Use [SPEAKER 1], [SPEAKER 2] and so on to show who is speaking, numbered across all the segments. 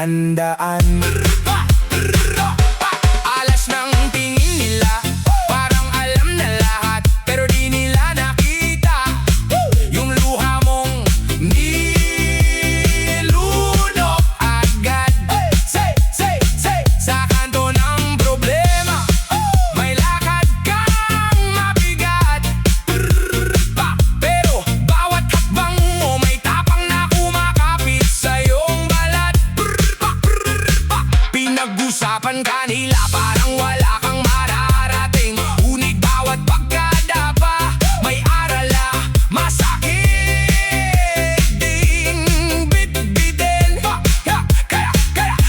[SPEAKER 1] tandaan. Alas ng tingin nila, parang alam na lahat, pero di nila nakita yung luha mong nilunok agad. Sa kanto ng problema, may lakad kang mabigat, pero bawat hakbang mo may tapang na kumakapit sa iyong balat. Pinag-usapan ka nila parang wala kang mararating, ngunit bawat pagkadapa may aral na masakit ding bitbitin.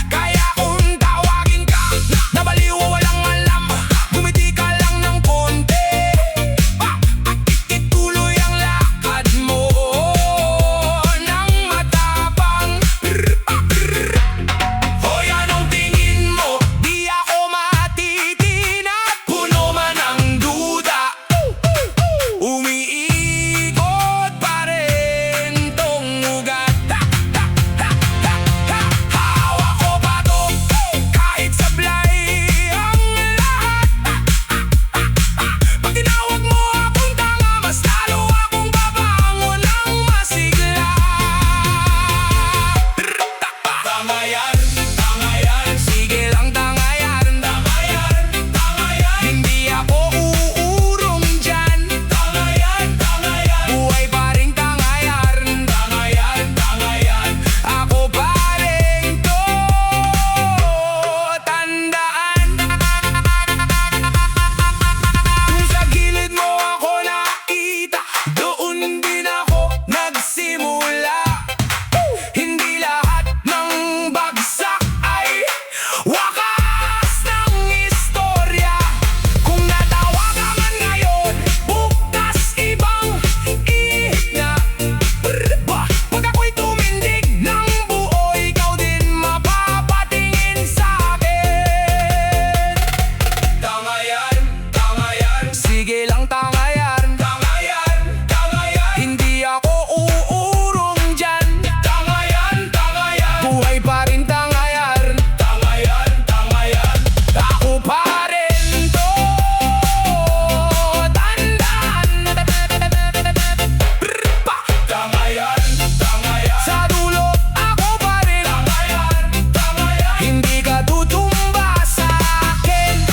[SPEAKER 1] Kaya kung tawagin ka na baliw o walang alam, bumiti ka lang ng konti at ituloy ang lakad mo ng matapang. Hoy, anong tingin mo? Di ako matitinag, puno man ang duda, umiikot pa rin tong ugat. Hawak ko pa to kahit sablay ang lahat. Pag tinawag mo akong tanga, mas lalo akong babangon ng masigla. Tanga yan, sige lang tanga yan. Hindi ako uurong dyan. Buhay pa rin tanga yan. Ako pa rin to, tandaan. Kung sa gilid mo ako nakita, doon din ako nagsimula. Hindi lahat ng bagsak ay wakas ng istorya. Kung natawa ka man ngayon, bukas ibang ihip na. Pag ako'y tumindig ng buo, ikaw din mapapatingin sa'kin. Tanga yan, sige lang tanga yan. Hindi ako uurong dyan. Buhay pa rin tanga yan. Ako pa rin to, tandaan. Sa dulo ako pa rin, hindi ka tutumba sa akin.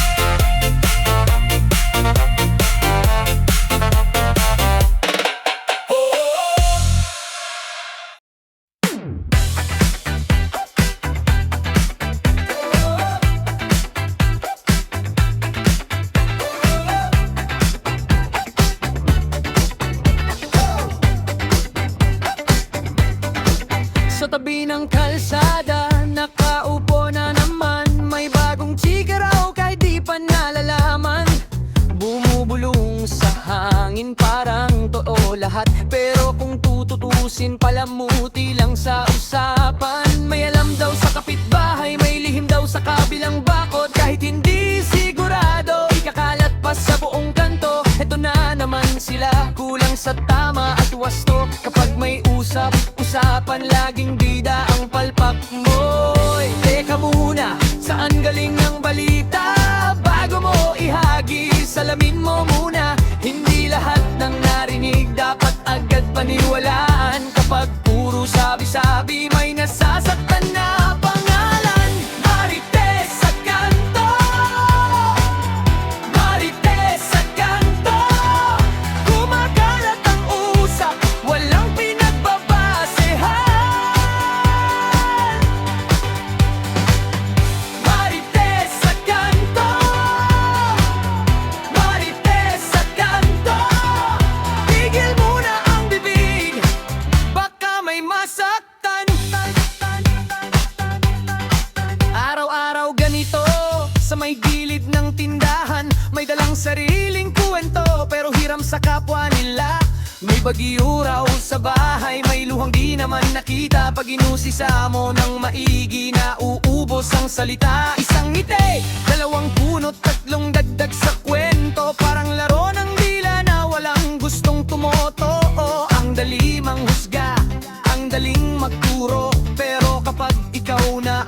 [SPEAKER 1] Sa tabi ng kalsada, nakaupo na naman, may bagong chika raw kahit di pa nalalaman. Bumubulong sa hangin parang totoo lahat, pero kung tututusin palamuti lang sa usapan. May alam daw sa kapitbahay, may lihim daw sa kabilang bakod, kahit hindi sigurado, ikakalat pa sa buong kanto. Eto na naman sila, kulang sa tama at wasto. Kapag may usap-usapan, laging bida ang palpak mo. Teka muna, saan galing ang balita? Bago mo ihagi, salamin mo muna. Hindi lahat ng narinig dapat agad paniwalaan. Kapag puro sabi-sabi, may nasasaktan na pangalan. Marites sa kanto, Marites sa kanto. Kumakalat ang usap, walang pinagbabasehan. Marites sa kanto, Marites sa kanto. Tigil muna ang bibig, baka may masaktan. Araw-araw ganito, sa may gilid ng tindahan, may dalang sariling kwento, pero hiram sa kapwa nila. May bagyo raw sa bahay, may luhang di naman nakita. Pag inusisa mo ng maigi, na uubos ang salita. Isang ngiti, dalawang punot, tatlong dagdag sa kwento. Parang laro ng dila na walang gustong tumoto. Ang dali manghusga, ang daling magturo, pero kapag ikaw na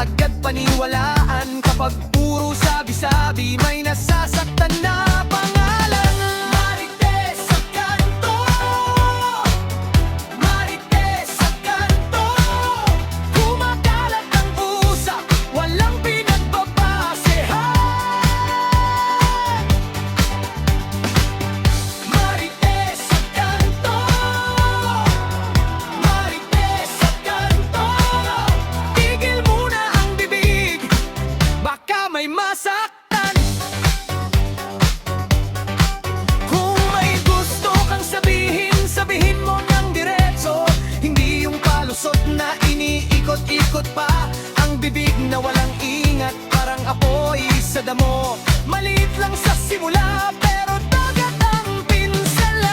[SPEAKER 1] agad paniwalaan. Kapag puro sabi-sabi, may nasasaktan na pangalan. Marites sa kanto, Marites sa kanto, kumakalat ang usap, walang pinagbabasehan. Marites sa kanto, Marites sa kanto, tigil muna ang bibig, baka may masaktan. Kung may gusto kang sabihin, sabihin mo ng diretso. Hindi yung palusot na iniikot-ikot pa ang bibig na walang ingat, parang apoy sa damo. Maliit lang sa simula, pero dagat ang pinsalan.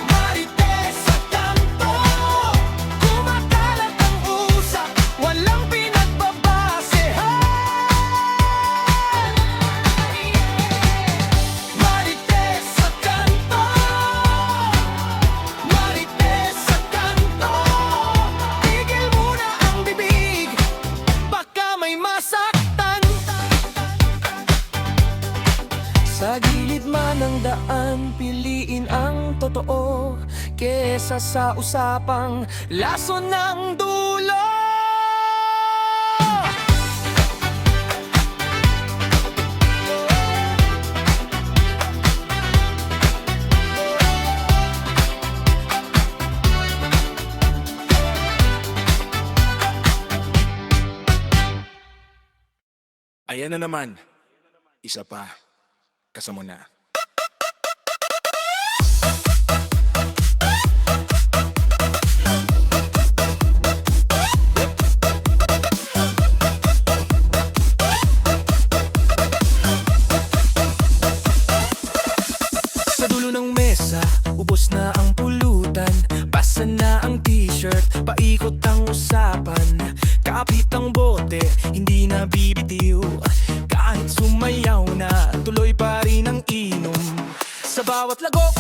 [SPEAKER 1] Marites sa kanto, kumakalat ang usap, walang pinagbabasehan. Marites sa kanto, Marites sa kanto, tigil muna ang bibig, baka may masaktan. Sa gilid man ng daan, piliin ang totoo kesa sa usapang lason ng dulo.
[SPEAKER 2] Ayan na naman. Isa pa. Kasama na.
[SPEAKER 1] Sa dulo ng mesa, ubos na ang pulutan. Basa na ang t-shirt, paikot ang usapan. Kapit ang bote, hindi na bibitiw. Kahit sumayaw na, tuloy pa rin ang inom. Sa bawat lagok,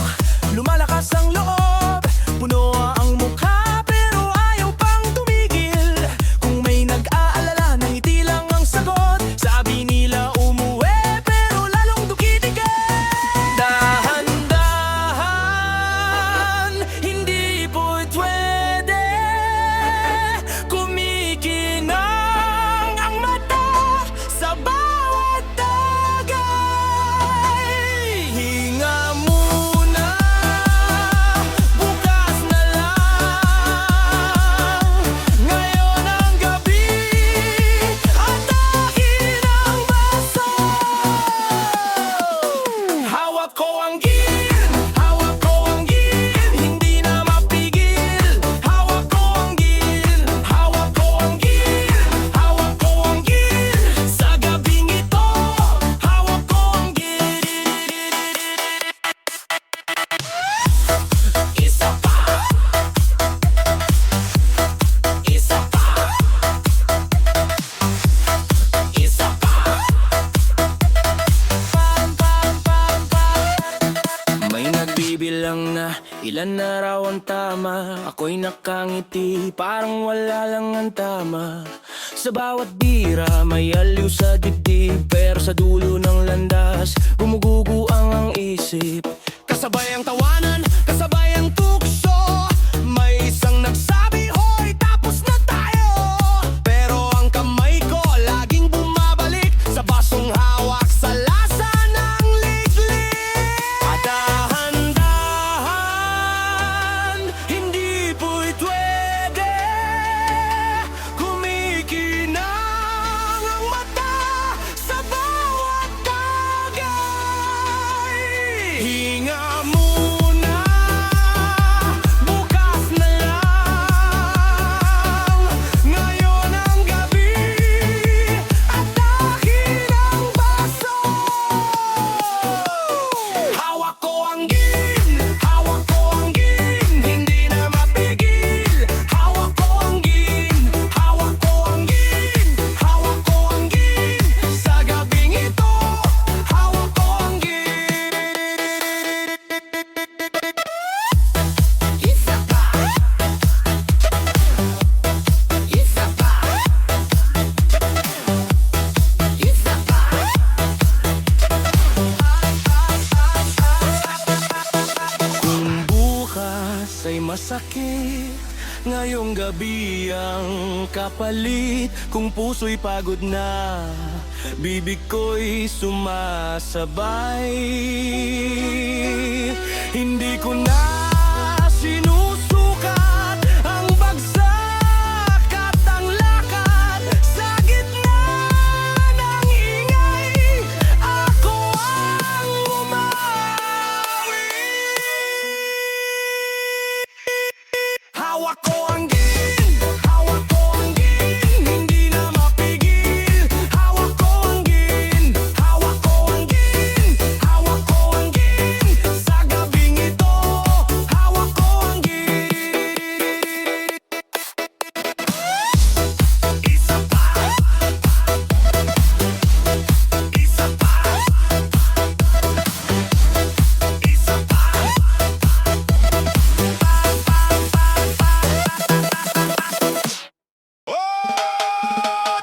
[SPEAKER 1] lumalakas ang loob. Puno ang mukha, pero ayaw pang tumigil. Kung may nag-aalala, ngiti lang ang sagot. Sabi nila umuwi, pero lalong dukitigil. Dahan-dahan, hindi po'y pwede. Kumikinang ang mata sa bawat tagay. Hinga muna, bukas na lang. Ngayon ang gabi, atakin ang baso. Hawak ko ang gin, hawak ko ang gin, hindi na mapigil. Hawak ko ang gin, hawak ko ang gin, hawak ko ang gin. Sa gabing ito, hawak ko ang gin. Isa pa, isa pa, isa pa. May nagbibilang na ilan na raw ang tama. Ako'y nakangiti, parang wala lang ang tama. Sa bawat bira, may aliw sa dibdib. Pero sa dulo ng landas, gumuguguang ang isip. Kasabay ang tawanan, kasabay ang tukso. May isang nagsabi, hoy, tapos na tayo. Pero ang kamay ko, laging bumabalik sa basong hawak sa lasa ng liglig. Dahan-dahan, hindi po'y pwede. Kumikinang ang mata sa bawat tagay. Hinga muna,
[SPEAKER 3] ngayong gabi ang kapalit. Kung puso'y pagod na, bibig ko'y sumasabay. Hindi ko na sinusukat ang bagsak at ang lakad. Sa gitna ng ingay, ako ang umawi. Hawak ko ang gin, hawak ko ang gin, hindi na mapigil. Hawak ko ang gin, hawak ko ang gin, hawak ko ang gin. Sa gabing ito, hawak ko ang gin. Isa pa, isa pa, isa pa.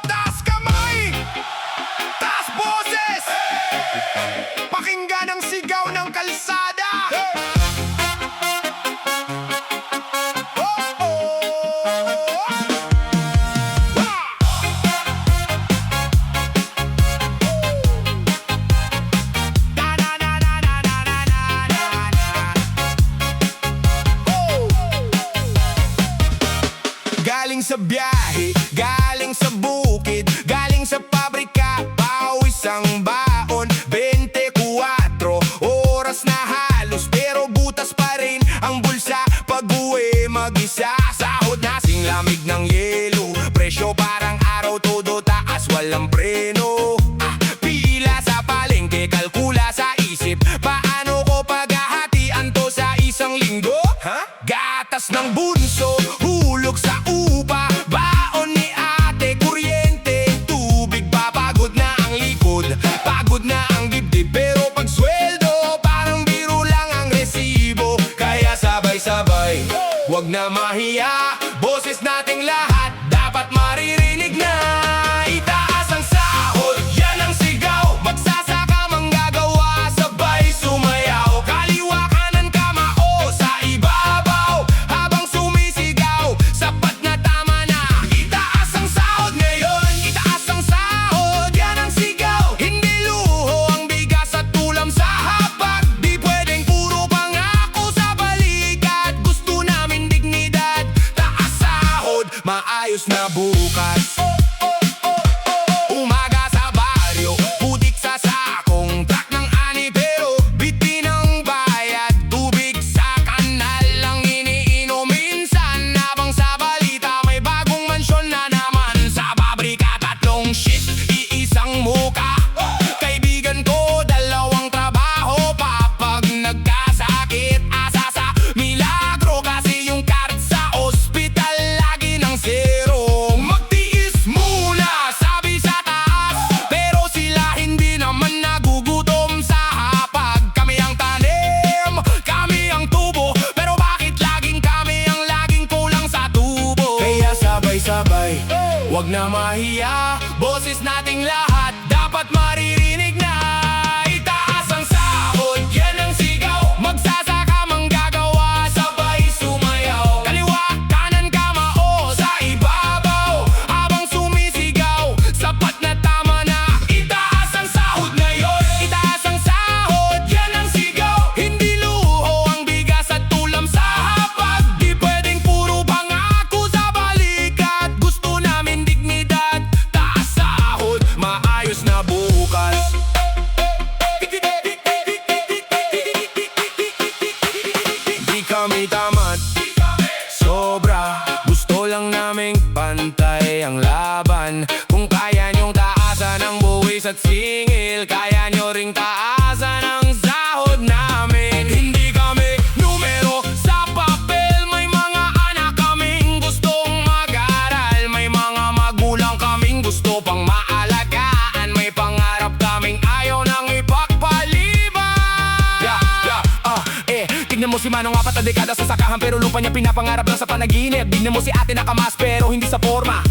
[SPEAKER 4] Taas kamay! Taas boses! Pakinggan ang sigaw ng kalsada! Oh, oh! Galing sa biyahe, galing sa bukid, galing sa pabrika, pawis ang baon. 24 oras na halos, pero butas pa rin ang bulsa. Pag-uwi mag-isa, sahod na sing lamig ng yelo. Presyo parang araw, todo taas, walang preno. Pila sa palengke, kalkula sa isip, paano ko paghahatian to sa isang linggo? Gatas ng bunso, hulog sa upa, baon ni ate, kuryente, tubig pa. Pagod na ang likod, pagod na ang dibdib, pero pag sweldo, parang biro lang ang resibo. Kaya sabay-sabay, wag na mahiya, boses nating lahat dapat maririnig na. Itaas ang sahod, yan ang sigaw, magsasaka manggagawa, sabay sumayaw. Kaliwa kanan kamao sa ibabaw, habang sumisigaw, sapat na tama na. Itaas ang sahod ngayon, itaas ang sahod, yan ang sigaw. Hindi luho ang bigas at tulam sa hapag, di pwedeng puro pangako sa balikat. Gusto namin dignidad, taas sahod, maayos na bukas. Umaga sa baryo, putik sa sakong, truck ng ani pero bitbit ng bayad. Tubig sa kanal lang iniinom minsan, habang sa balita may bagong mansyon na naman. Sa pabrika tatlong shift, iisang muka. Kaibigan ko dalawang trabaho pa, pag nagkasakit asa sa milagro, kasi yung card sa ospital lagi ng zero. Magtiis muna, sabi sa taas, pero sila hindi naman nagugutom sa hapag. Kami ang tanim, kami ang tubo, pero bakit laging kami ang laging kulang sa tubo? Kaya sabay-sabay, wag na mahiya, boses nating lahat dapat maririnig na. Itaas ang sahod, yan ang sigaw, magsasaka manggagawa, sabay sumayaw. Kaliwa kanan kamao sa ibabaw, habang sumisigaw, sapat na tama na. Itaas ang sahod ngayon, itaas ang sahod, yan ang sigaw. Hindi luho ang bigas at tulam sa hapag, di pwedeng puro pangako sa balikat. Gusto namin dignidad, taas sahod, maayos na bukas. Di kami tamad, sobra, gusto lang naming pantay ang laban. Kung kaya nyong taasan ang buwis at singil, kaya nyo ring taasan ang sahod namin. Hindi kami numero sa papel, may mga anak kaming gustong mag-aral, may mga magulang kaming gusto pang maalagaan, may pangarap kaming ayaw nang ipagpaliban. Tignan mo si Manong, apat na dekada sa sakahan, pero lupa niya pinapangarap lang sa panaginip. Tignan mo si ate nakamas pero hindi sa forma,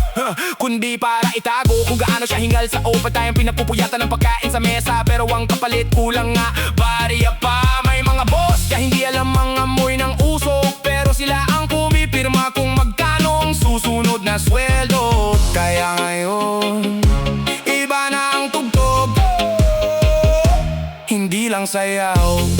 [SPEAKER 4] kundi para itago kung gaano siya hingal sa overtime. Pinapupuyatan ng pagkain sa mesa, pero ang kapalit kulang nga, bariya pa. May mga boss kaya hindi alam ang amoy ng usok, pero sila ang kumipirma kung magkano ang ng sayaw